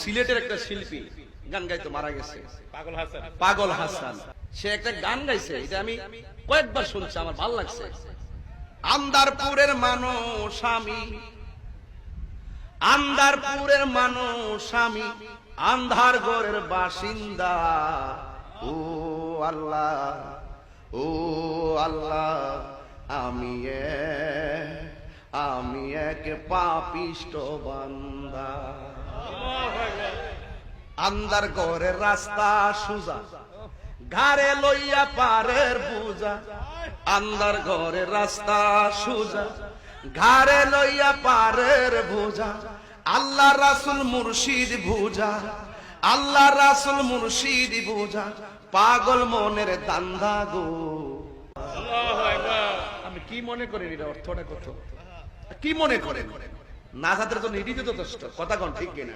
সিলেটের একটা শিল্পী গান গাইতো, মারা গেছে, পাগল হাসান। সে একটা গান গাইছে, এটা আমি কয়েকবার শুনছি, আমার ভালো লাগছে। আন্দারপুরের মানুষ আমি, আন্দারপুরের মানুষ আমি, আন্ধার ঘরের বাসিন্দা। ও আল্লাহ, ও আল্লাহ, আমি এক পাপিষ্ট বান্দা। আন্দার ঘরের রাস্তা সুজা, ঘাড়ে লইয়া পারের বুঝা। আন্দার ঘরের রাস্তা সুজা, ঘাড়ে লইয়া পারের বুঝা। আল্লাহ রাসূল মুর্শিদ বুঝা, আল্লাহ রাসূল মুর্শিদ বুঝা, পাগল মনের দান্দা গো। আমি কি মনে করি এটা অর্থটা কত, কি মনে করেন? না জানতে তো নিরীহ যথেষ্ট, কথা কোন ঠিক কিনা?